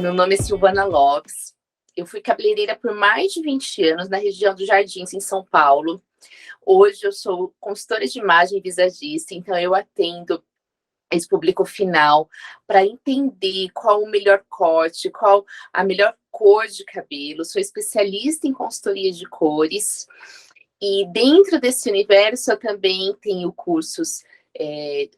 Meu nome é Silvana Lopes. Eu fui cabeleireira por mais de 20 anos na região dos Jardins, em São Paulo. Hoje eu sou consultora de imagem e visagista, então eu atendo esse público final para entender qual o melhor corte, qual a melhor cor de cabelo. Sou especialista em consultoria de cores. E dentro desse universo eu também tenho cursos,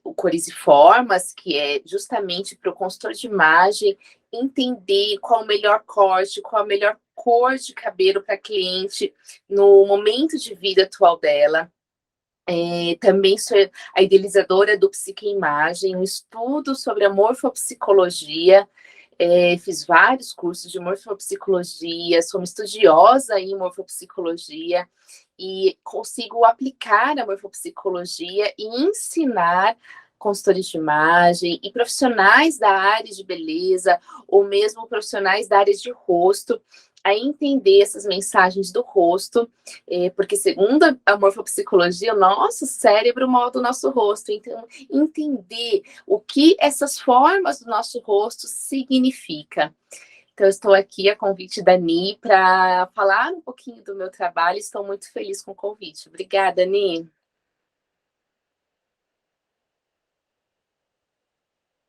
o Cores e Formas, que é justamente para o consultor de imagem entender qual o melhor corte, qual a melhor cor de cabelo para a cliente no momento de vida atual dela. Também sou a idealizadora do Psiqueimagem, um estudo sobre a morfopsicologia. Fiz vários cursos de morfopsicologia, sou uma estudiosa em morfopsicologia e consigo aplicar a morfopsicologia e ensinar consultores de imagem e profissionais da área de beleza, ou mesmo profissionais da área de rosto, a entender essas mensagens do rosto, porque segundo a morfopsicologia, o nosso cérebro molda o nosso rosto, então entender o que essas formas do nosso rosto significam. Então, eu estou aqui a convite da Ni para falar um pouquinho do meu trabalho. Estou muito feliz com o convite. Obrigada, Ni.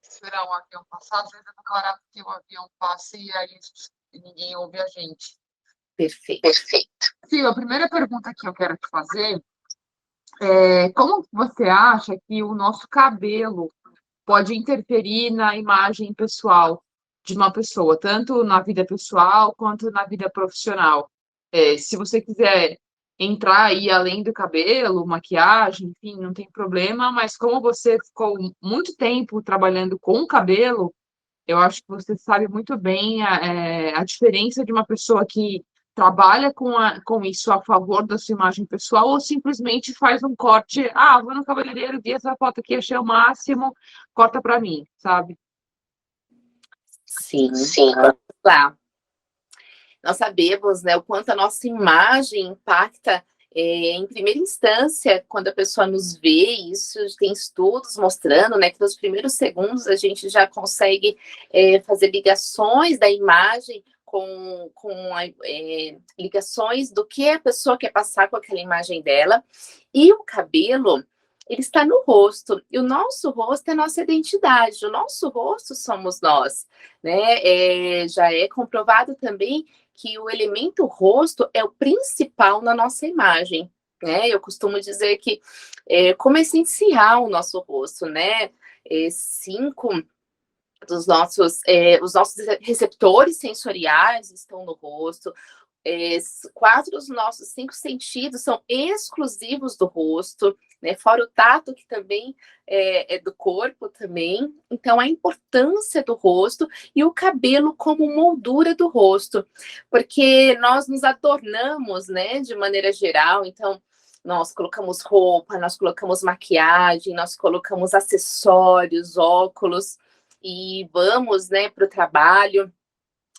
Esperar um avião passar, às vezes é declarar que o avião passe e aí ninguém ouve a gente. Perfeito. Sim, a primeira pergunta que eu quero te fazer é como você acha que o nosso cabelo pode interferir na imagem pessoal de uma pessoa, tanto na vida pessoal quanto na vida profissional? Se você quiser entrar aí além do cabelo, maquiagem, enfim, não tem problema, mas como você ficou muito tempo trabalhando com o cabelo, eu acho que você sabe muito bem a diferença de uma pessoa que trabalha com isso a favor da sua imagem pessoal ou simplesmente faz um corte. Ah, vou no cabeleireiro, vi essa foto aqui, achei o máximo, corta para mim, sabe? Sim. Vamos lá. Nós sabemos, né, o quanto a nossa imagem impacta em primeira instância, quando a pessoa nos vê. Isso tem estudos mostrando, né, que nos primeiros segundos a gente já consegue fazer ligações da imagem com ligações do que a pessoa quer passar com aquela imagem dela. E o cabelo, ele está no rosto, e o nosso rosto é a nossa identidade, o nosso rosto somos nós, né? Já é comprovado também que o elemento rosto é o principal na nossa imagem, né? Eu costumo dizer que como é essencial o nosso rosto, né? Cinco dos nossos, os nossos receptores sensoriais estão no rosto. 4 dos nossos 5 sentidos são exclusivos do rosto, né? Fora o tato, que também é do corpo também. Então, a importância do rosto e o cabelo como moldura do rosto, porque nós nos adornamos, né, de maneira geral. Então, nós colocamos roupa, nós colocamos maquiagem, nós colocamos acessórios, óculos, e vamos, né, para o trabalho,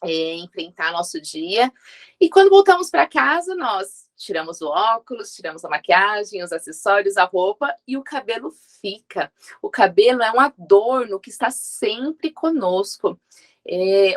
enfrentar nosso dia. E quando voltamos para casa, nós tiramos o óculos, tiramos a maquiagem, os acessórios, a roupa, e o cabelo fica. O cabelo é um adorno que está sempre conosco.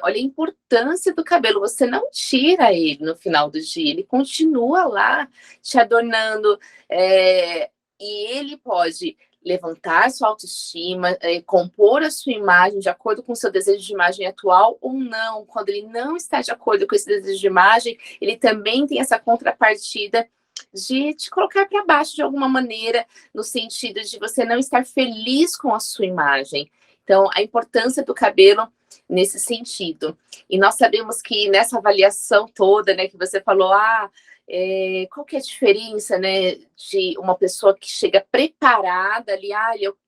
Olha a importância do cabelo, você não tira ele no final do dia, ele continua lá te adornando, e ele pode levantar sua autoestima, compor a sua imagem de acordo com o seu desejo de imagem atual ou não. Quando ele não está de acordo com esse desejo de imagem, ele também tem essa contrapartida de te colocar para baixo de alguma maneira, no sentido de você não estar feliz com a sua imagem. Então, a importância do cabelo nesse sentido. E nós sabemos que nessa avaliação toda, né, que você falou, qual que é a diferença, né, de uma pessoa que chega preparada ali,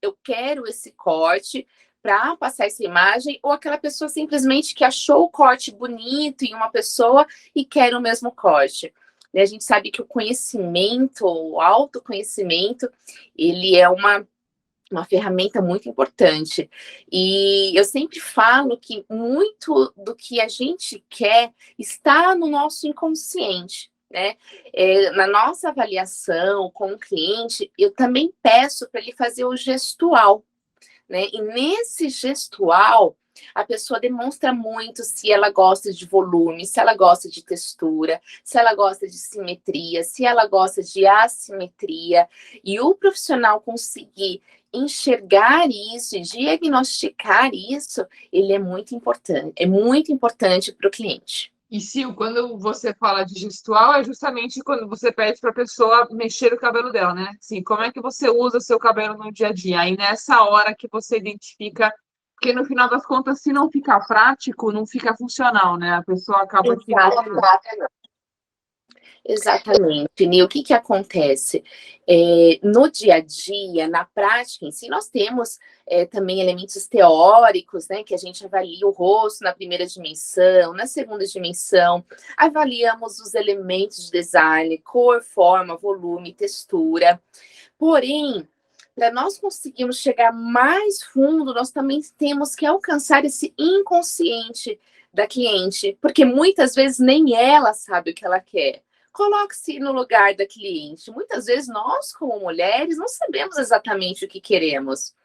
eu quero esse corte para passar essa imagem, ou aquela pessoa simplesmente que achou o corte bonito em uma pessoa e quer o mesmo corte. E a gente sabe que o conhecimento, o autoconhecimento, ele é uma ferramenta muito importante. E eu sempre falo que muito do que a gente quer está no nosso inconsciente, né? Na nossa avaliação com o cliente, eu também peço para ele fazer o gestual, né? E nesse gestual, a pessoa demonstra muito se ela gosta de volume, se ela gosta de textura, se ela gosta de simetria, se ela gosta de assimetria. E o profissional conseguir enxergar isso e diagnosticar isso, ele é muito importante para o cliente. E Sil, quando você fala de gestual, é justamente quando você pede para a pessoa mexer o cabelo dela, né? Assim, como é que você usa o seu cabelo no dia a dia? Aí nessa hora que você identifica, porque no final das contas, se não ficar prático, não fica funcional, né? A pessoa acaba que não. Exatamente, Nil. O que acontece? No dia a dia, na prática em si, nós temos também elementos teóricos, né? Que a gente avalia o rosto na primeira dimensão, na segunda dimensão, avaliamos os elementos de design, cor, forma, volume, textura. Porém, para nós conseguirmos chegar mais fundo, nós também temos que alcançar esse inconsciente da cliente, porque muitas vezes nem ela sabe o que ela quer. Coloque-se no lugar da cliente. Muitas vezes nós, como mulheres, não sabemos exatamente o que queremos.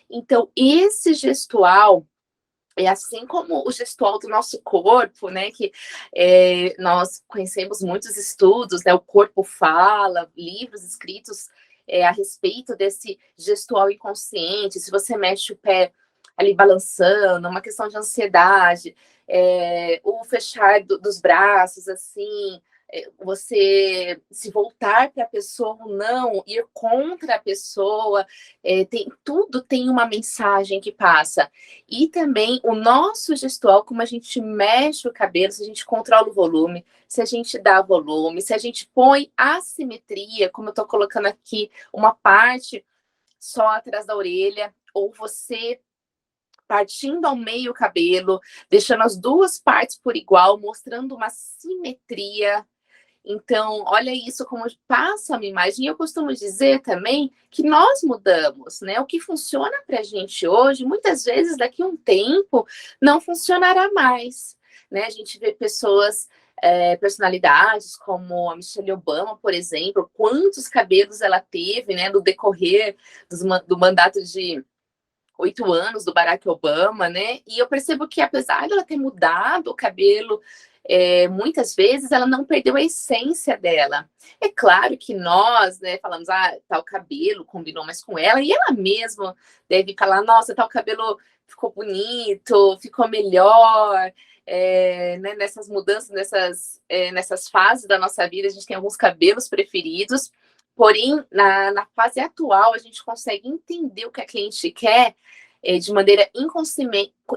Então, esse gestual é assim como o gestual do nosso corpo, né? Que nós conhecemos muitos estudos, né? O corpo fala, livros escritos a respeito desse gestual inconsciente. Se você mexe o pé ali balançando, uma questão de ansiedade, o fechar dos braços, assim, você se voltar para a pessoa ou não, ir contra a pessoa, tudo tem uma mensagem que passa. E também o nosso gestual, como a gente mexe o cabelo, se a gente controla o volume, se a gente dá volume, se a gente põe assimetria, como eu estou colocando aqui, uma parte só atrás da orelha, ou você partindo ao meio o cabelo, deixando as duas partes por igual, mostrando uma simetria. Então, olha isso como passa uma imagem. E eu costumo dizer também que nós mudamos, né? O que funciona para a gente hoje, muitas vezes daqui a um tempo, não funcionará mais, né? A gente vê pessoas, personalidades como a Michelle Obama, por exemplo, quantos cabelos ela teve, né? No decorrer do mandato de 8 anos do Barack Obama, né? E eu percebo que apesar dela ter mudado o cabelo, muitas vezes ela não perdeu a essência dela. É claro que nós, né, falamos, tal cabelo combinou mais com ela, e ela mesma deve falar, nossa, tal cabelo ficou bonito, ficou melhor. Né, nessas mudanças, nessas fases da nossa vida, a gente tem alguns cabelos preferidos, porém, na fase atual, a gente consegue entender o que a cliente quer de maneira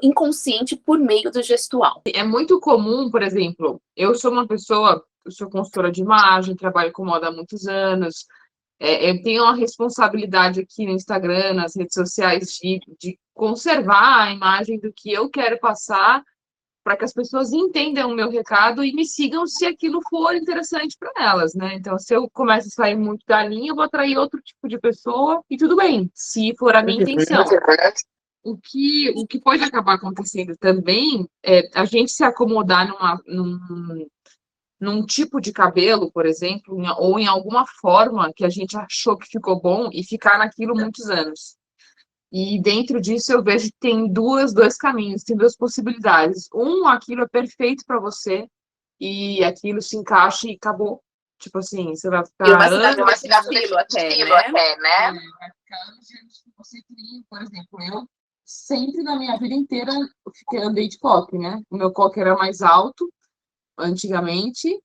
inconsciente por meio do gestual. É muito comum, por exemplo, eu sou consultora de imagem, trabalho com moda há muitos anos, eu tenho uma responsabilidade aqui no Instagram, nas redes sociais, de conservar a imagem do que eu quero passar para que as pessoas entendam o meu recado e me sigam se aquilo for interessante para elas, né? Então, se eu começo a sair muito da linha, eu vou atrair outro tipo de pessoa e tudo bem, se for a minha intenção. O que pode acabar acontecendo também é a gente se acomodar num tipo de cabelo, por exemplo, ou em alguma forma que a gente achou que ficou bom e ficar naquilo muitos anos. E dentro disso eu vejo que tem dois caminhos, tem duas possibilidades. Aquilo é perfeito para você e aquilo se encaixa e acabou. Tipo assim, você vai ficar anos de estilo até, né? Vai ficar anos de você cria, por exemplo, eu sempre na minha vida inteira andei de coque, né? O meu coque era mais alto antigamente,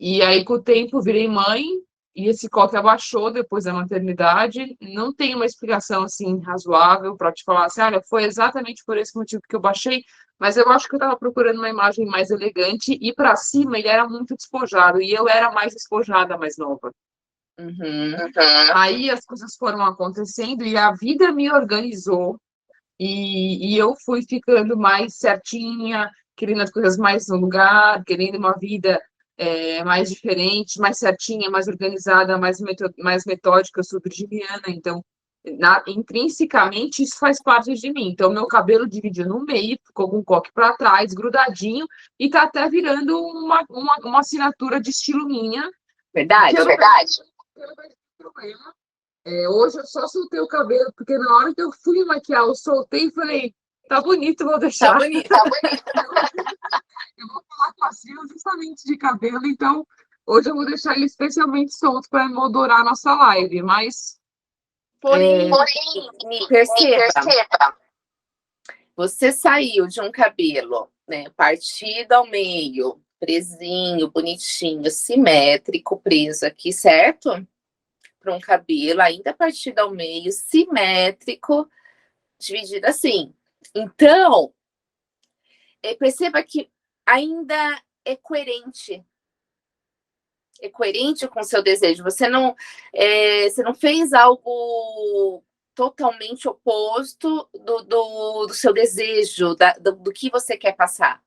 e aí com o tempo virei mãe, e esse coque abaixou depois da maternidade. Não tem uma explicação assim razoável para te falar assim, olha, foi exatamente por esse motivo que eu baixei, mas eu acho que eu estava procurando uma imagem mais elegante, e para cima ele era muito despojado, e eu era mais despojada, mais nova. Aí as coisas foram acontecendo e a vida me organizou, e eu fui ficando mais certinha, querendo as coisas mais no lugar, querendo uma vida mais diferente, mais certinha, mais organizada, mais metódica. Eu sou virginiana, então, intrinsecamente, isso faz parte de mim. Então, meu cabelo dividiu no meio, ficou com o coque para trás, grudadinho, e tá até virando uma assinatura de estilo minha. Verdade. Eu não vejo problema. Hoje eu só soltei o cabelo, porque na hora que eu fui maquiar, eu soltei e falei, Tá bonito, vou Tá deixar. bonito. Eu vou falar com a Sil justamente de cabelo, então hoje eu vou deixar ele especialmente solto para emoldurar a nossa live, mas Porém, Porém, me me perceba, perceba. você saiu de um cabelo, né, partido ao meio, presinho, bonitinho, simétrico, preso aqui, certo? Para um cabelo ainda partido ao meio, simétrico, dividido assim. Então, perceba que ainda é coerente com o seu desejo. Você não fez algo totalmente oposto do seu desejo, do que você quer passar.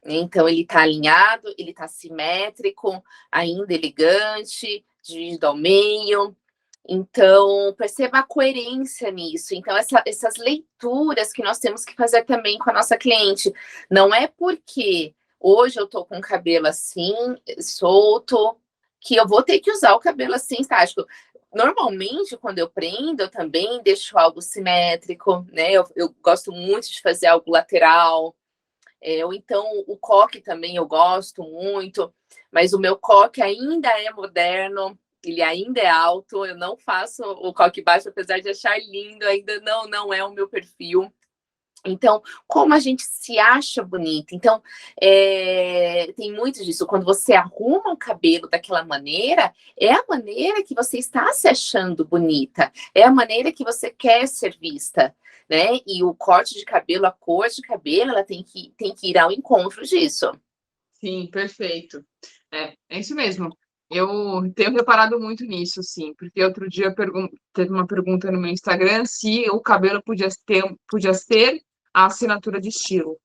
Então, ele está alinhado, ele está simétrico, ainda elegante, dividido ao meio. Então, perceba a coerência nisso. Então, essas leituras que nós temos que fazer também com a nossa cliente. Não é porque hoje eu estou com o cabelo assim, solto, que eu vou ter que usar o cabelo assim, estático. Normalmente, quando eu prendo, eu também deixo algo simétrico, né? Eu gosto muito de fazer algo lateral. Ou então o coque também eu gosto muito, mas o meu coque ainda é moderno, ele ainda é alto, eu não faço o coque baixo, apesar de achar lindo, ainda não é o meu perfil. Então, como a gente se acha bonita? Então, tem muito disso. Quando você arruma o cabelo daquela maneira, é a maneira que você está se achando bonita, é a maneira que você quer ser vista, né? E o corte de cabelo, a cor de cabelo, ela tem que ir ao encontro disso. Sim, perfeito. É isso mesmo. Eu tenho reparado muito nisso, sim, porque outro dia teve uma pergunta no meu Instagram se o cabelo podia ser a assinatura de estilo.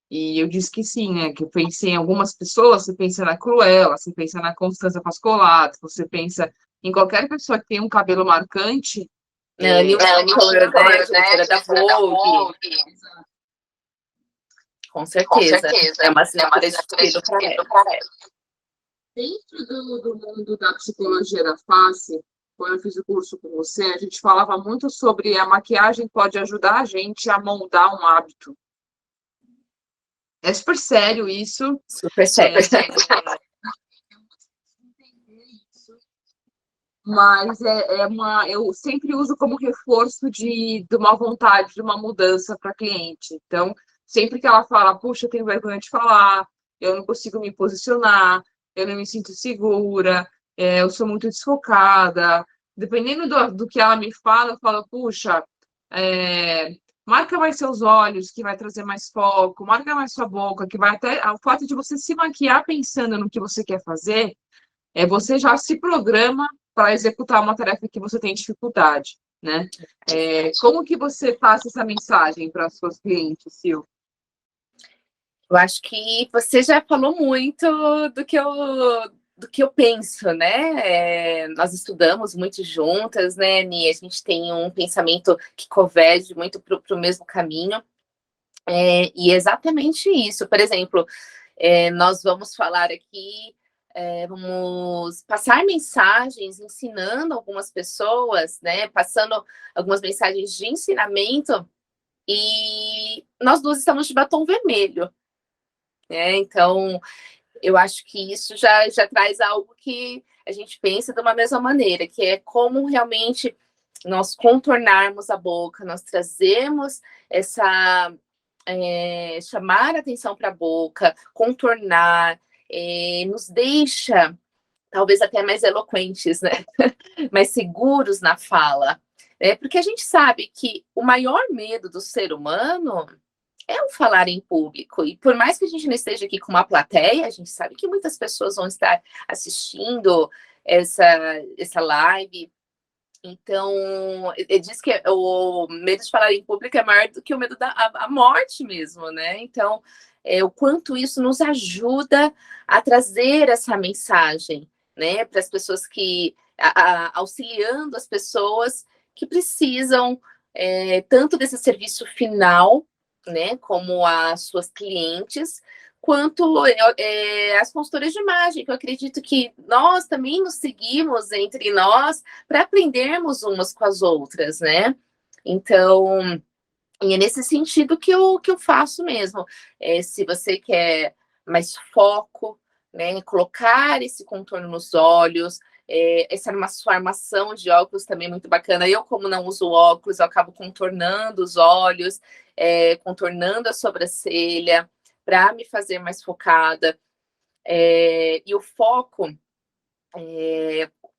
E eu disse que sim, né? Que eu pensei em algumas pessoas, você pensa na Cruella, você pensa na Constança Pascolato, você pensa em qualquer pessoa que tem um cabelo marcante. New Color, né? Diretora da Vogue. Com Com certeza. certeza. É uma É uma assinatura de assinatura de estilo para estilo ela. para ela. Dentro do mundo da psicologia da face, quando eu fiz o curso com você, a gente falava muito sobre a maquiagem pode ajudar a gente a moldar um hábito. É super sério isso. Super sério. Mas eu sempre uso como reforço de uma vontade, de uma mudança para a cliente. Então, sempre que ela fala, puxa, eu tenho vergonha de falar, eu não consigo me posicionar, eu não me sinto segura, eu sou muito desfocada. Dependendo do que ela me fala, eu falo, puxa, marca mais seus olhos, que vai trazer mais foco, marca mais sua boca, que vai até. O fato de você se maquiar pensando no que você quer fazer você já se programa para executar uma tarefa que você tem dificuldade, né? Como que você passa essa mensagem para as suas clientes, Sil? Eu acho que você já falou muito do que eu penso, né? Nós estudamos muito juntas, né, Ni? A gente tem um pensamento que converge muito para o mesmo caminho. E é exatamente isso. Por exemplo, nós vamos falar aqui, vamos passar mensagens ensinando algumas pessoas, né? Passando algumas mensagens de ensinamento, e nós duas estamos de batom vermelho. Então, eu acho que isso já traz algo que a gente pensa de uma mesma maneira, que é como realmente nós contornarmos a boca, nós trazemos essa chamar a atenção para a boca, contornar, nos deixa talvez até mais eloquentes, né? Mais seguros na fala. Porque a gente sabe que o maior medo do ser humano é o falar em público. E por mais que a gente não esteja aqui com uma plateia, a gente sabe que muitas pessoas vão estar assistindo essa live. Então, ele diz que o medo de falar em público é maior do que o medo da morte mesmo, né? Então, o quanto isso nos ajuda a trazer essa mensagem, né? Para as pessoas auxiliando as pessoas que precisam tanto desse serviço final, né? Como as suas clientes, quanto as consultoras de imagem, que eu acredito que nós também nos seguimos entre nós para aprendermos umas com as outras, né? Então, E é nesse sentido que eu faço mesmo. Se você quer mais foco, né, colocar esse contorno nos olhos, essa armação de óculos também é muito bacana. Eu, como não uso óculos, eu acabo contornando os olhos, contornando a sobrancelha, para me fazer mais focada. E o foco,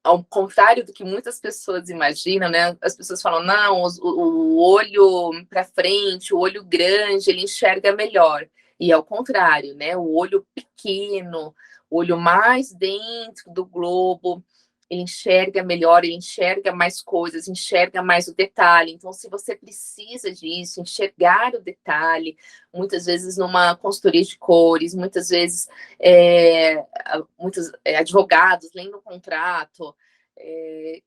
ao contrário do que muitas pessoas imaginam, né? As pessoas falam, não, o olho para frente, o olho grande, ele enxerga melhor. E ao contrário, né? O olho pequeno, o olho mais dentro do globo, ele enxerga melhor, ele enxerga mais coisas, enxerga mais o detalhe. Então, se você precisa disso, enxergar o detalhe, muitas vezes numa consultoria de cores, muitas vezes muitos advogados lendo um contrato,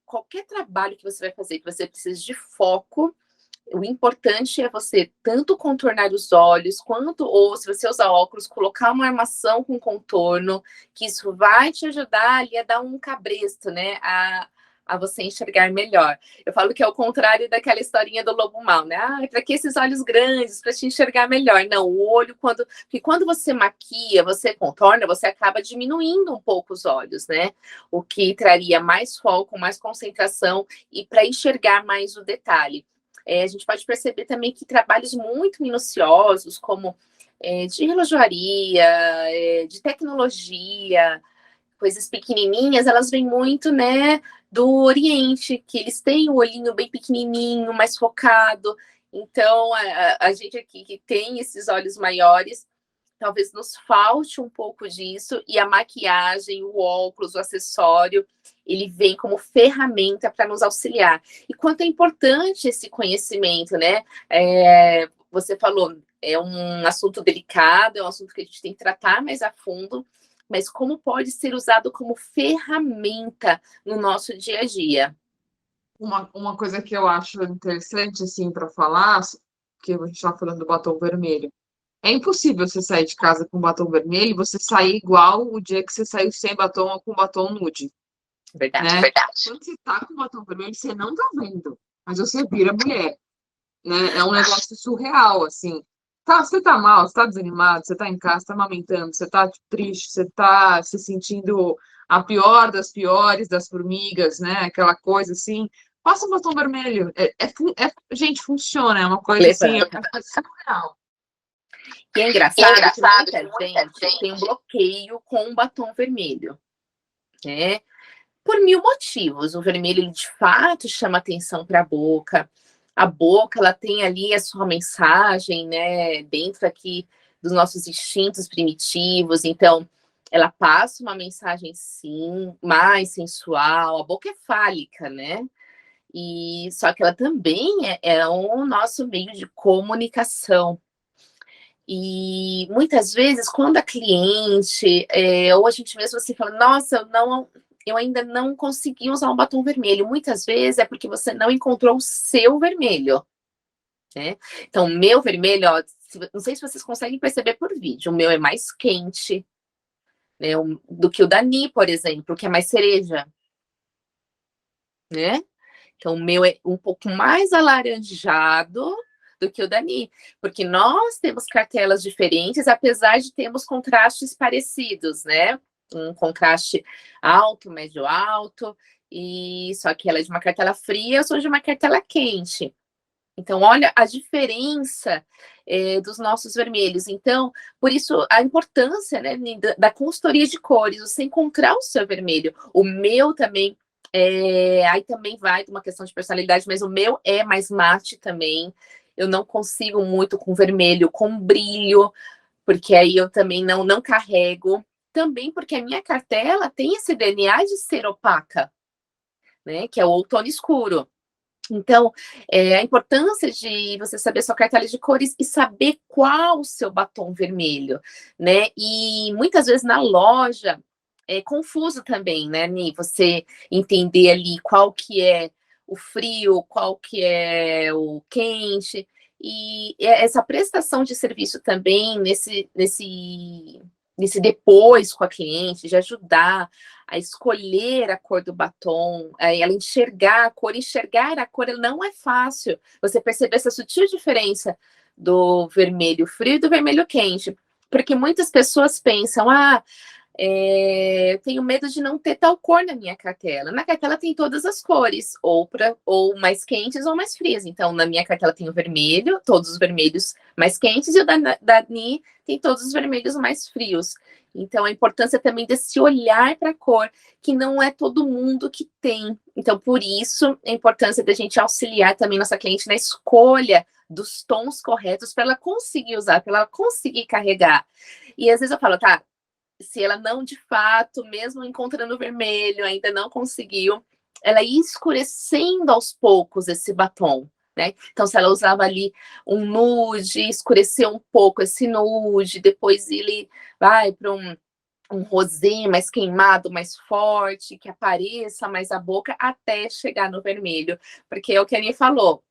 qualquer trabalho que você vai fazer, que você precisa de foco, o importante é você tanto contornar os olhos, quanto, ou se você usar óculos, colocar uma armação com contorno, que isso vai te ajudar ali a dar um cabresto, né? A você enxergar melhor. Eu falo que é o contrário daquela historinha do lobo mau, né? Para que esses olhos grandes? Para te enxergar melhor. Não, o olho, porque quando você maquia, você contorna, você acaba diminuindo um pouco os olhos, né? O que traria mais foco, mais concentração e para enxergar mais o detalhe. A gente pode perceber também que trabalhos muito minuciosos, como de relojoaria, de tecnologia, coisas pequenininhas, elas vêm muito, né, do Oriente, que eles têm o olhinho bem pequenininho, mais focado. Então, a gente aqui que tem esses olhos maiores, talvez nos falte um pouco disso, e a maquiagem, o óculos, o acessório, ele vem como ferramenta para nos auxiliar. E quanto é importante esse conhecimento, né? Você falou, é um assunto delicado, é um assunto que a gente tem que tratar mais a fundo, mas como pode ser usado como ferramenta no nosso dia a dia? Uma coisa que eu acho interessante, assim, para falar, que a gente está falando do batom vermelho. É impossível você sair de casa com batom vermelho e você sair igual o dia que você saiu sem batom ou com batom nude, Verdade, né? verdade. Quando você tá com batom vermelho, você não tá vendo, mas você vira mulher, né? É um negócio surreal, assim. Tá, você tá mal, você tá desanimado, você tá em casa, você tá amamentando, você tá triste, você tá se sentindo a pior das piores das formigas, né? Aquela coisa assim. Passa um batom vermelho. Gente, funciona, é uma coisa assim, Levanta. é surreal. E é E é engraçado que engraçado muita que muita gente tem um gente. bloqueio com o batom vermelho, né? Por mil motivos. O vermelho, ele, de fato, chama atenção para a boca. A boca, ela tem ali a sua mensagem, né? Dentro aqui dos nossos instintos primitivos. Então, ela passa uma mensagem, sim, mais sensual. A boca é fálica, né? E só que ela também é o nosso meio de comunicação. E muitas vezes, quando a cliente, ou a gente mesmo assim fala, nossa, eu ainda não consegui usar um batom vermelho. Muitas vezes é porque você não encontrou o seu vermelho, né? Então, o meu vermelho, ó, não sei se vocês conseguem perceber por vídeo, o meu é mais quente, né, do que o da Ni, por exemplo, que é mais cereja, né? Então, o meu é um pouco mais alaranjado do que o Dani, porque nós temos cartelas diferentes, apesar de termos contrastes parecidos, né? Um contraste alto, médio alto, e só que ela é de uma cartela fria, eu sou de uma cartela quente. Então, olha a diferença dos nossos vermelhos. Então, por isso, a importância, né, da consultoria de cores, você encontrar o seu vermelho. O meu também, aí também vai de uma questão de personalidade, mas o meu é mais mate também. Eu não consigo muito com vermelho, com brilho, porque aí eu também não carrego. Também porque a minha cartela tem esse DNA de ser opaca, né, que é o outono escuro. Então, a importância de você saber sua cartela de cores e saber qual o seu batom vermelho, né? E muitas vezes na loja é confuso também, né, Ni? Você entender ali qual que é o frio, qual que é o quente. E essa prestação de serviço também nesse desse depois com a cliente, de ajudar a escolher a cor do batom, ela enxergar a cor não é fácil. Você perceber essa sutil diferença do vermelho frio e do vermelho quente. Porque muitas pessoas pensam, eu tenho medo de não ter tal cor na minha cartela. Na cartela tem todas as cores, ou mais quentes ou mais frias. Então, na minha cartela tem o vermelho, todos os vermelhos mais quentes, e o da Ni tem todos os vermelhos mais frios. Então, a importância também desse olhar para a cor, que não é todo mundo que tem. Então, por isso, a importância da gente auxiliar também nossa cliente na escolha dos tons corretos para ela conseguir usar, para ela conseguir carregar. E às vezes eu falo, tá, se ela não, de fato, mesmo encontrando o vermelho, ainda não conseguiu, ela ia escurecendo aos poucos esse batom, né? Então, se ela usava ali um nude, escureceu um pouco esse nude, depois ele vai para um rosé mais queimado, mais forte, que apareça mais a boca, até chegar no vermelho. Porque é o que a Aninha falou,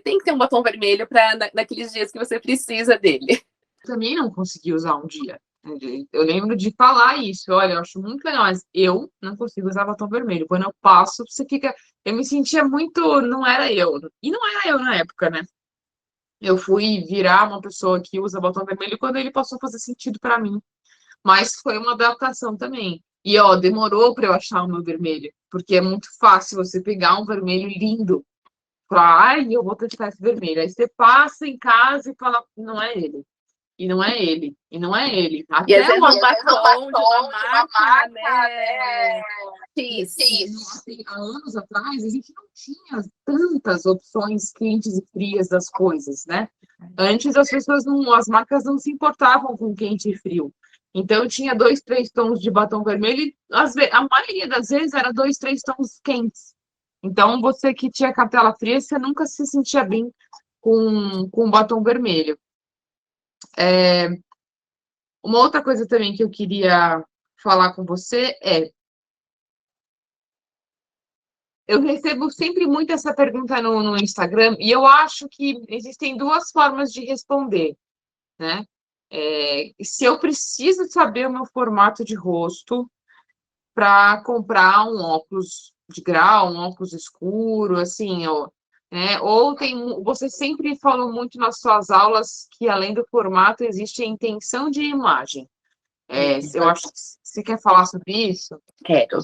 tem que ter um batom vermelho para naqueles dias que você precisa dele. Também não consegui usar um dia. Eu lembro de falar isso, olha, eu acho muito legal, mas eu não consigo usar batom vermelho. Quando eu passo, você fica. Eu me sentia muito. Não era eu. E não era eu na época, né? Eu fui virar uma pessoa que usa batom vermelho quando ele passou a fazer sentido pra mim. Mas foi uma adaptação também. E, ó, demorou pra eu achar o meu vermelho, porque é muito fácil você pegar um vermelho lindo. Falar, ai, eu vou testar esse vermelho. Aí você passa em casa e fala, não é ele. E não é ele, e não é ele. E às Até vezes uma um batom de uma marca, né? Assim, há anos atrás, a gente não tinha tantas opções quentes e frias das coisas, né? Antes as pessoas não, as marcas não se importavam com quente e frio. Então tinha 2, 3 tons de batom vermelho e a maioria das vezes era 2, 3 tons quentes. Então você que tinha cartela fria, você nunca se sentia bem com batom vermelho. Uma outra coisa também que eu queria falar com você é, eu recebo sempre muito essa pergunta no Instagram e eu acho que existem duas formas de responder, né? Se eu preciso saber o meu formato de rosto para comprar um óculos de grau, um óculos escuro, assim, né? Ou você sempre falou muito nas suas aulas que além do formato existe a intenção de imagem. Eu acho que você quer falar sobre isso? Quero.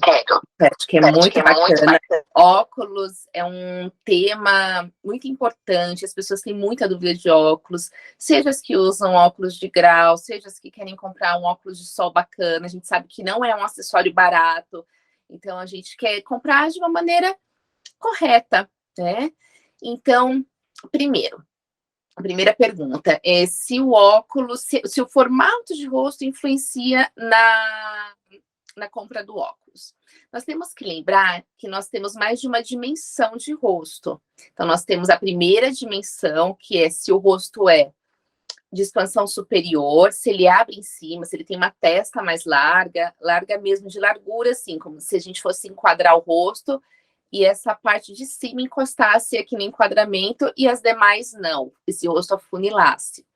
Acho que é muito bacana. Óculos é um tema muito importante, as pessoas têm muita dúvida de óculos, seja as que usam óculos de grau, seja as que querem comprar um óculos de sol bacana, a gente sabe que não é um acessório barato, então a gente quer comprar de uma maneira correta, né? Então, a primeira pergunta é se o óculos, se o formato de rosto influencia na compra do óculos. Nós temos que lembrar que nós temos mais de uma dimensão de rosto. Então, nós temos a primeira dimensão, que é se o rosto é de expansão superior, se ele abre em cima, se ele tem uma testa mais larga, larga mesmo de largura, assim, como se a gente fosse enquadrar o rosto e essa parte de cima encostasse aqui no enquadramento e as demais não, esse rosto afunilasse.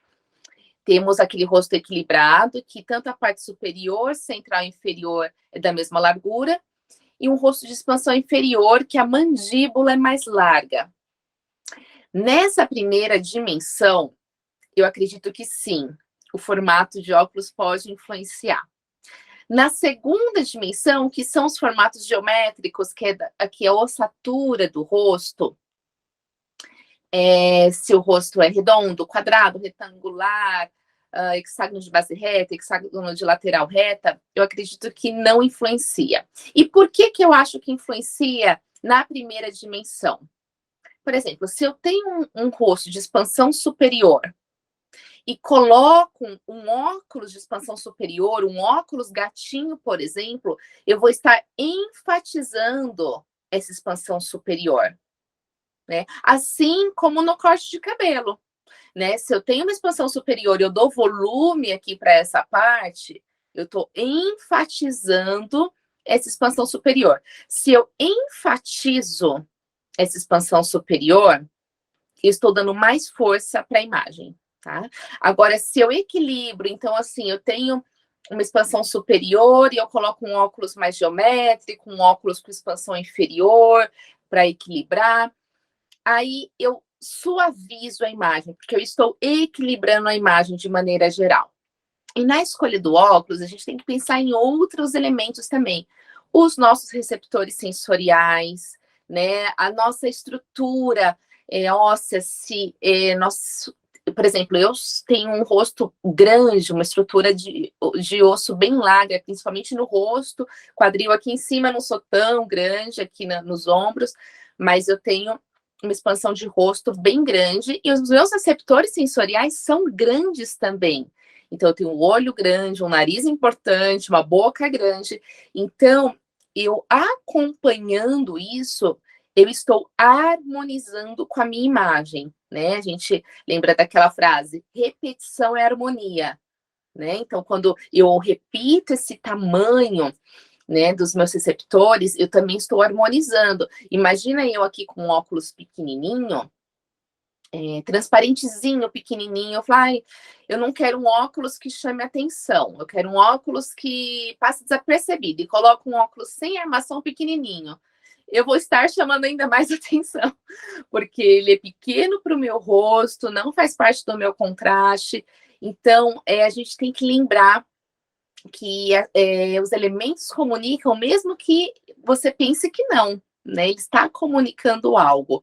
Temos aquele rosto equilibrado, que tanto a parte superior, central e inferior é da mesma largura, e um rosto de expansão inferior, que a mandíbula é mais larga. Nessa primeira dimensão, eu acredito que sim, o formato de óculos pode influenciar. Na segunda dimensão, que são os formatos geométricos, que é a ossatura do rosto, se o rosto é redondo, quadrado, retangular, hexágono de base reta, hexágono de lateral reta, eu acredito que não influencia. E por que eu acho que influencia na primeira dimensão? Por exemplo, se eu tenho um rosto de expansão superior e coloco um óculos de expansão superior, um óculos gatinho, por exemplo, eu vou estar enfatizando essa expansão superior, né? Assim como no corte de cabelo. Né? Se eu tenho uma expansão superior e eu dou volume aqui para essa parte, eu estou enfatizando essa expansão superior. Se eu enfatizo essa expansão superior, eu estou dando mais força para a imagem, tá? Agora, se eu equilibro, então, assim, eu tenho uma expansão superior e eu coloco um óculos mais geométrico, um óculos com expansão inferior para equilibrar. Aí eu suavizo a imagem, porque eu estou equilibrando a imagem de maneira geral. E na escolha do óculos, a gente tem que pensar em outros elementos também. Os nossos receptores sensoriais, né? A nossa estrutura óssea, se nós, por exemplo, eu tenho um rosto grande, uma estrutura de osso bem larga, principalmente no rosto, quadril aqui em cima não sou tão grande, aqui nos ombros, mas eu tenho uma expansão de rosto bem grande, e os meus receptores sensoriais são grandes também. Então, eu tenho um olho grande, um nariz importante, uma boca grande. Então, eu acompanhando isso, eu estou harmonizando com a minha imagem, né? A gente lembra daquela frase, repetição é harmonia, né? Então, quando eu repito esse tamanho, né, dos meus receptores, eu também estou harmonizando. Imagina eu aqui com um óculos pequenininho, transparentezinho, pequenininho, eu falo, ai, eu não quero um óculos que chame atenção, eu quero um óculos que passe desapercebido, e coloco um óculos sem armação pequenininho. Eu vou estar chamando ainda mais atenção, porque ele é pequeno para o meu rosto, não faz parte do meu contraste. Então, a gente tem que lembrar que os elementos comunicam, mesmo que você pense que não, né? Ele está comunicando algo.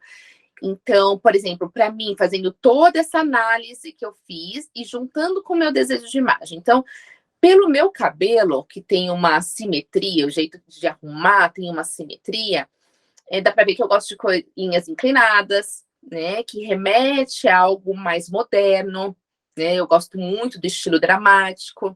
Então, por exemplo, para mim, fazendo toda essa análise que eu fiz e juntando com o meu desejo de imagem. Então, pelo meu cabelo, que tem uma simetria, o jeito de arrumar tem uma simetria, dá para ver que eu gosto de linhas inclinadas, né? Que remete a algo mais moderno, né? Eu gosto muito do estilo dramático.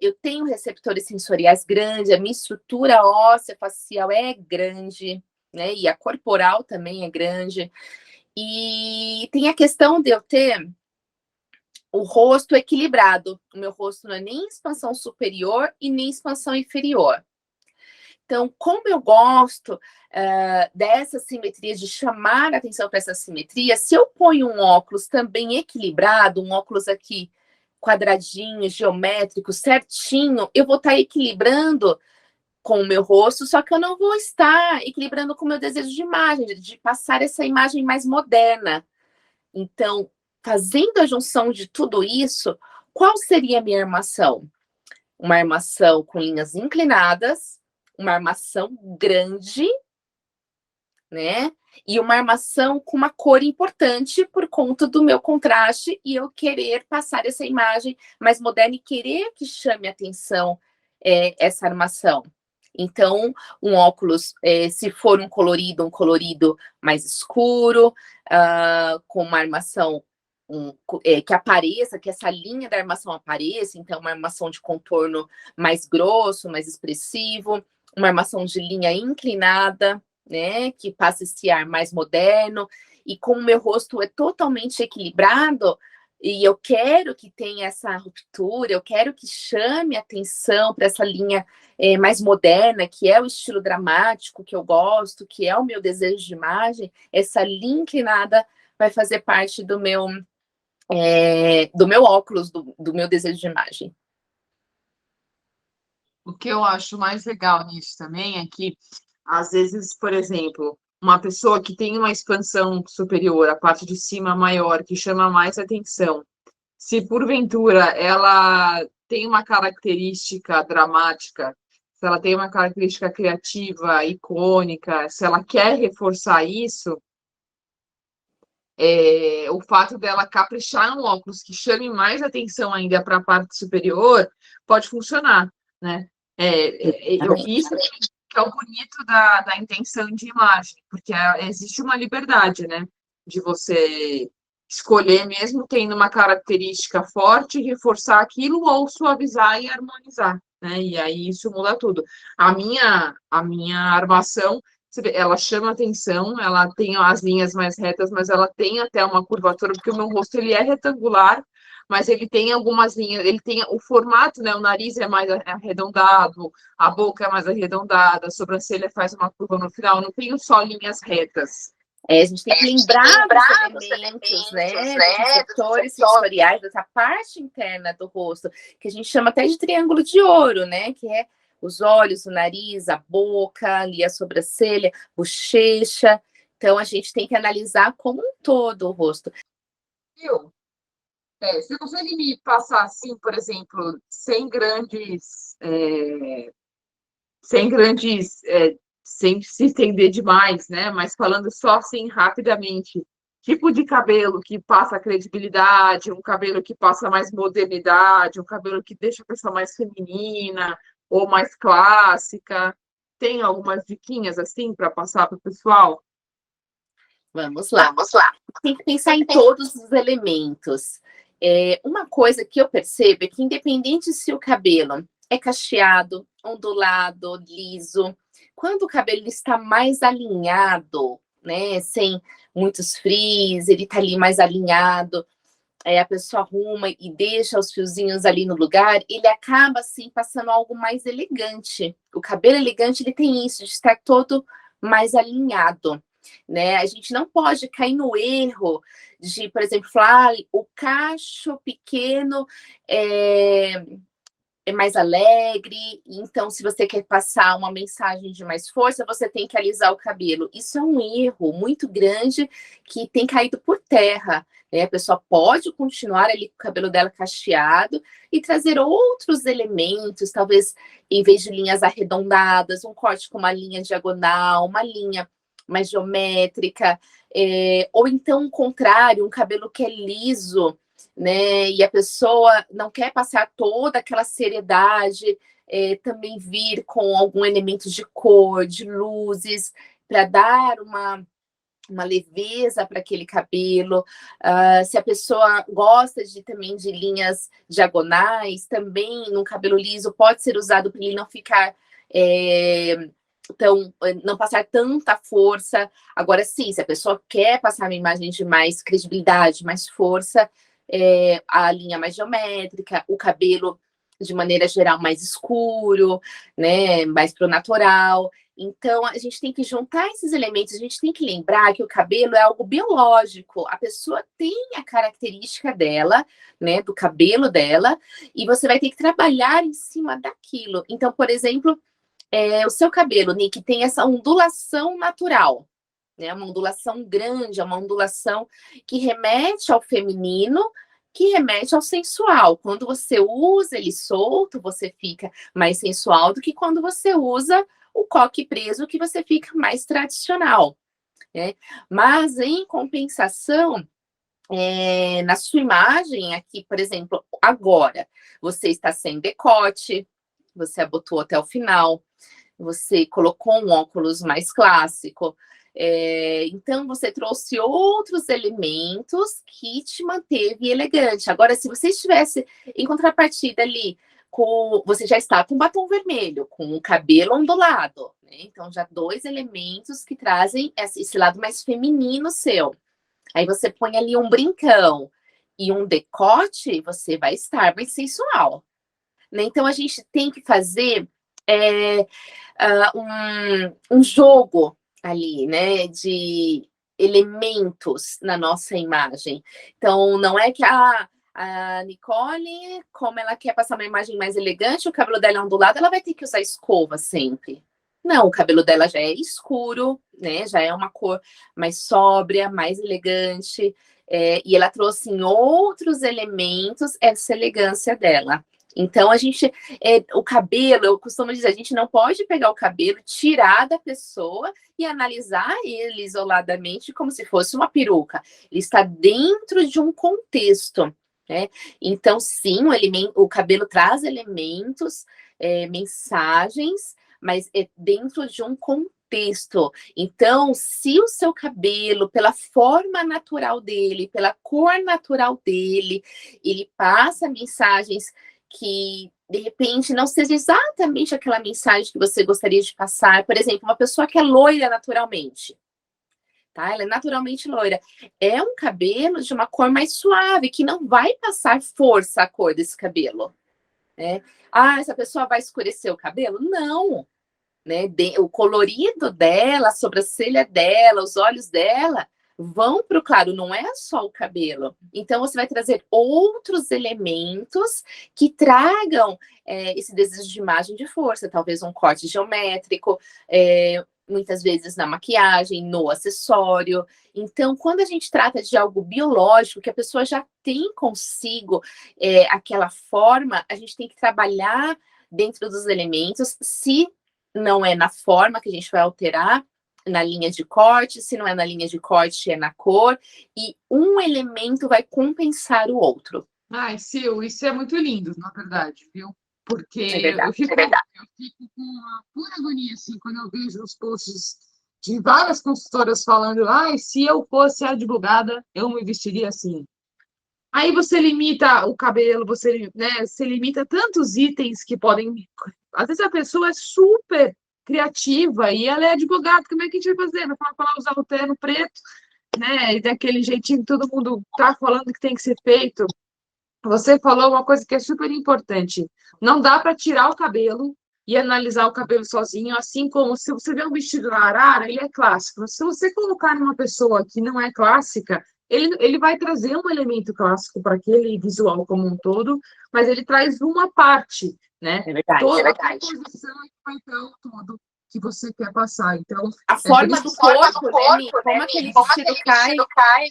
Eu tenho receptores sensoriais grandes, a minha estrutura óssea facial é grande, né? E a corporal também é grande. E tem a questão de eu ter o rosto equilibrado. O meu rosto não é nem expansão superior e nem expansão inferior. Então, como eu gosto dessa simetria, de chamar a atenção para essa simetria, se eu ponho um óculos também equilibrado, um óculos aqui quadradinho, geométrico, certinho, eu vou estar equilibrando com o meu rosto, só que eu não vou estar equilibrando com o meu desejo de imagem, de passar essa imagem mais moderna. Então, fazendo a junção de tudo isso, qual seria a minha armação? Uma armação com linhas inclinadas, uma armação grande, né? E uma armação com uma cor importante por conta do meu contraste e eu querer passar essa imagem mais moderna e querer que chame a atenção essa armação. Então, um óculos, se for um colorido mais escuro, com uma armação que apareça, que essa linha da armação apareça, então uma armação de contorno mais grosso, mais expressivo, uma armação de linha inclinada, né, que passa esse ar mais moderno, e como o meu rosto é totalmente equilibrado, e eu quero que tenha essa ruptura, eu quero que chame atenção para essa linha mais moderna, que é o estilo dramático que eu gosto, que é o meu desejo de imagem, essa linha inclinada vai fazer parte do meu óculos, do meu desejo de imagem. O que eu acho mais legal nisso também é que, às vezes, por exemplo, uma pessoa que tem uma expansão superior, a parte de cima maior, que chama mais atenção, se porventura ela tem uma característica dramática, se ela tem uma característica criativa, icônica, se ela quer reforçar isso, o fato dela caprichar no óculos que chame mais atenção ainda para a parte superior pode funcionar, né? Isso que é o bonito da intenção de imagem, porque existe uma liberdade, né? De você escolher, mesmo tendo uma característica forte, reforçar aquilo ou suavizar e harmonizar, né? E aí isso muda tudo. A minha armação, ela chama atenção, ela tem as linhas mais retas, mas ela tem até uma curvatura, porque o meu rosto ele é retangular, mas ele tem algumas linhas, ele tem o formato, né? O nariz é mais arredondado, a boca é mais arredondada, a sobrancelha faz uma curva no final, não tenho só linhas retas. A gente tem que lembrar dos elementos, né, dos receptores sensoriais, dessa parte interna do rosto, que a gente chama até de triângulo de ouro, né, que é os olhos, o nariz, a boca, ali a sobrancelha, bochecha. Então, a gente tem que analisar como um todo o rosto. Viu? Você consegue me passar, assim, por exemplo, sem se estender demais, né? Mas falando só assim rapidamente, tipo de cabelo que passa credibilidade, um cabelo que passa mais modernidade, um cabelo que deixa a pessoa mais feminina ou mais clássica. Tem algumas diquinhas assim para passar para o pessoal? Vamos lá. Tem que pensar em todos os elementos. Uma coisa que eu percebo é que, independente se o cabelo é cacheado, ondulado, liso, quando o cabelo está mais alinhado, né, sem muitos frizz, ele está ali mais alinhado, a pessoa arruma e deixa os fiozinhos ali no lugar, ele acaba, assim, passando algo mais elegante. O cabelo elegante, ele tem isso, de estar todo mais alinhado, né? A gente não pode cair no erro de, por exemplo, falar, o cacho pequeno é mais alegre, então se você quer passar uma mensagem de mais força, você tem que alisar o cabelo. Isso é um erro muito grande que tem caído por terra, né? A pessoa pode continuar ali com o cabelo dela cacheado e trazer outros elementos, talvez em vez de linhas arredondadas, um corte com uma linha diagonal, uma linha mais geométrica, ou então o contrário, um cabelo que é liso, né? E a pessoa não quer passar toda aquela seriedade, também vir com algum elemento de cor, de luzes, para dar uma leveza para aquele cabelo. Se a pessoa gosta também de linhas diagonais, também no cabelo liso pode ser usado para ele não ficar não passar tanta força. Agora, sim, se a pessoa quer passar uma imagem de mais credibilidade, mais força, a linha mais geométrica, o cabelo de maneira geral mais escuro, né, mais pro natural. Então, a gente tem que juntar esses elementos, a gente tem que lembrar que o cabelo é algo biológico, a pessoa tem a característica dela, né, do cabelo dela, e você vai ter que trabalhar em cima daquilo. Então, por exemplo, o seu cabelo, Nick, tem essa ondulação natural, né, uma ondulação grande, é uma ondulação que remete ao feminino, que remete ao sensual. Quando você usa ele solto, você fica mais sensual do que quando você usa o coque preso, que você fica mais tradicional, né? Mas, em compensação, na sua imagem aqui, por exemplo, agora, você está sem decote, você abotoou até o final, você colocou um óculos mais clássico, então você trouxe outros elementos que te manteve elegante. Agora, se você estivesse em contrapartida ali, você já está com batom vermelho, com o cabelo ondulado, né? Então, já 2 elementos que trazem esse lado mais feminino seu. Aí você põe ali um brincão e um decote, você vai estar mais sensual, né? Então, a gente tem que fazer um jogo ali, né, de elementos na nossa imagem. Então, não é que a Nicole, como ela quer passar uma imagem mais elegante, o cabelo dela é ondulado, ela vai ter que usar escova sempre. Não, o cabelo dela já é escuro, né? Já é uma cor mais sóbria, mais elegante, e ela trouxe em outros elementos essa elegância dela. Então, o cabelo, eu costumo dizer, a gente não pode pegar o cabelo, tirar da pessoa e analisar ele isoladamente como se fosse uma peruca. Ele está dentro de um contexto, né? Então, sim, o cabelo traz elementos, mensagens, mas é dentro de um contexto. Então, se o seu cabelo, pela forma natural dele, pela cor natural dele, ele passa mensagens que, de repente, não seja exatamente aquela mensagem que você gostaria de passar. Por exemplo, uma pessoa que é loira naturalmente, tá? Ela é naturalmente loira. É um cabelo de uma cor mais suave, que não vai passar força a cor desse cabelo, né? Essa pessoa vai escurecer o cabelo? Não. né? O colorido dela, a sobrancelha dela, os olhos dela vão para o claro, não é só o cabelo. Então, você vai trazer outros elementos que tragam esse desejo de imagem de força, talvez um corte geométrico, muitas vezes na maquiagem, no acessório. Então, quando a gente trata de algo biológico, que a pessoa já tem consigo aquela forma, a gente tem que trabalhar dentro dos elementos, se não é na forma que a gente vai alterar, na linha de corte, se não é na linha de corte, é na cor, e um elemento vai compensar o outro. Ai, Sil, isso é muito lindo, na verdade, viu? Porque É verdade, eu fico com uma pura agonia, assim, quando eu vejo os posts de várias consultoras falando, ai, se eu fosse advogada, eu me vestiria assim. Aí você limita o cabelo, você limita tantos itens que podem. Às vezes a pessoa é super criativa e ela é advogada, como é que a gente vai fazer? Vai falar para ela usar o terno preto, né? E daquele jeitinho que todo mundo tá falando que tem que ser feito. Você falou uma coisa que é super importante. Não dá para tirar o cabelo e analisar o cabelo sozinho, assim como se você vê um vestido na arara, ele é clássico. Se você colocar numa pessoa que não é clássica, ele vai trazer um elemento clássico para aquele visual como um todo, mas ele traz uma parte, né? é verdade. Toda a composição vai dar o todo que você quer passar. Então, a forma do corpo, né, Mi? Como aquele vestido cai.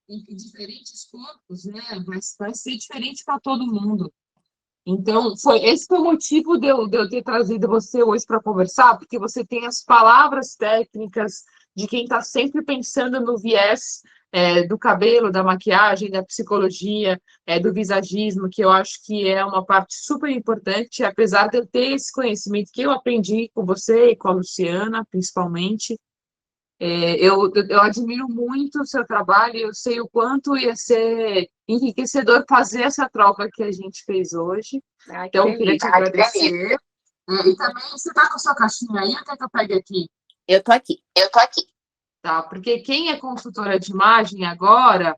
Em diferentes corpos, né? Vai ser diferente para todo mundo. Então, esse foi o motivo de eu ter trazido você hoje para conversar, porque você tem as palavras técnicas de quem está sempre pensando no viés do cabelo, da maquiagem, da psicologia, do visagismo, que eu acho que é uma parte super importante, apesar de eu ter esse conhecimento que eu aprendi com você e com a Luciana, principalmente. Eu admiro muito o seu trabalho, eu sei o quanto ia ser enriquecedor fazer essa troca que a gente fez hoje. Ai, Então, eu queria te agradecer. E também, você está com a sua caixinha aí, ou quer que eu pegue aqui? Eu tô aqui. Tá, porque quem é consultora de imagem agora,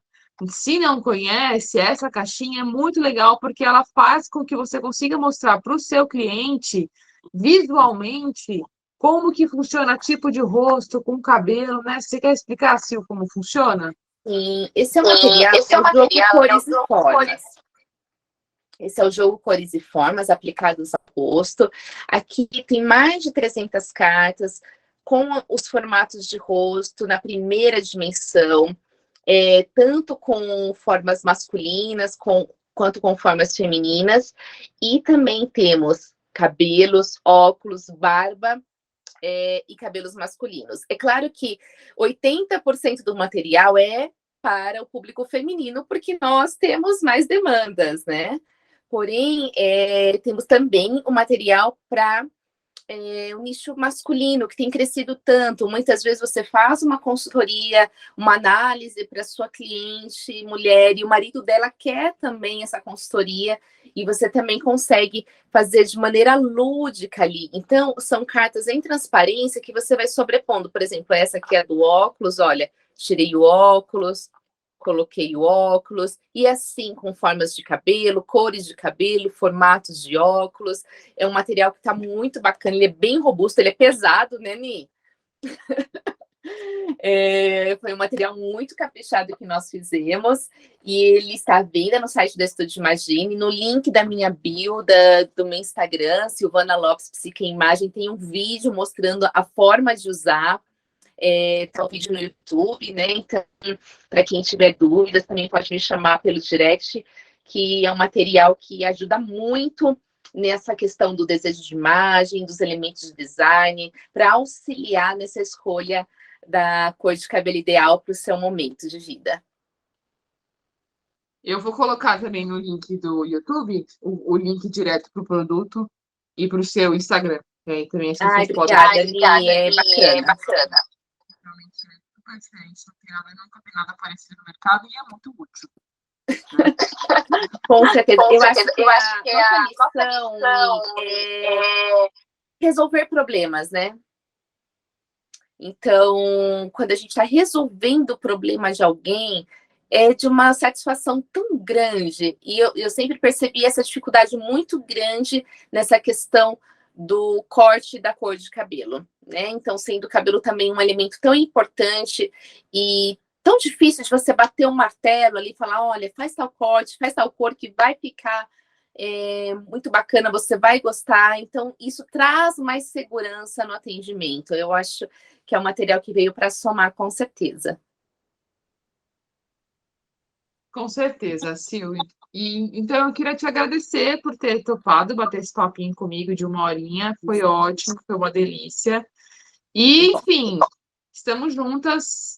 se não conhece, essa caixinha é muito legal, porque ela faz com que você consiga mostrar para o seu cliente, visualmente, como que funciona tipo de rosto, com cabelo, né? Você quer explicar, Sil, como funciona? Sim, esse é o material, é o jogo cores e formas. Esse é o jogo cores e formas aplicados ao rosto. Aqui tem mais de 300 cartas com os formatos de rosto na primeira dimensão, tanto com formas masculinas quanto com formas femininas. E também temos cabelos, óculos, barba e cabelos masculinos. É claro que 80% do material é para o público feminino, porque nós temos mais demandas, né? Porém, temos também o material para o nicho masculino, que tem crescido tanto. Muitas vezes você faz uma consultoria, uma análise para sua cliente mulher, e o marido dela quer também essa consultoria, e você também consegue fazer de maneira lúdica ali. Então, são cartas em transparência que você vai sobrepondo. Por exemplo, essa aqui é do óculos, olha, tirei o óculos, coloquei o óculos, e assim, com formas de cabelo, cores de cabelo, formatos de óculos. É um material que está muito bacana, ele é bem robusto, ele é pesado, né, Ni? Foi um material muito caprichado que nós fizemos, e ele está à venda no site da Estúdio Imagine, no link da minha bio, do meu Instagram, Silvana Lopes Psique Imagem, tem um vídeo mostrando a forma de usar. Tá um vídeo no YouTube, né? Então, para quem tiver dúvidas, também pode me chamar pelo direct, que é um material que ajuda muito nessa questão do desejo de imagem, dos elementos de design, para auxiliar nessa escolha da cor de cabelo ideal para o seu momento de vida. Eu vou colocar também no link do YouTube o link direto para o produto e para o seu Instagram. Também as pessoas podem. Obrigada, Ni, é bacana. Realmente é super diferente, nunca tem nada parecido no mercado e é muito útil. Com certeza. Eu acho que a nossa missão é resolver problemas, né? Então, quando a gente está resolvendo o problema de alguém, é de uma satisfação tão grande. E eu sempre percebi essa dificuldade muito grande nessa questão do corte da cor de cabelo, né? Então, sendo o cabelo também um elemento tão importante e tão difícil de você bater um martelo ali e falar, olha, faz tal corte, faz tal cor que vai ficar muito bacana, você vai gostar. Então, isso traz mais segurança no atendimento. Eu acho que é um material que veio para somar, com certeza. Com certeza, Sil. Então, eu queria te agradecer por ter topado bater esse papinho comigo de 1 horinha. Foi ótimo, foi uma delícia. E, enfim, estamos juntas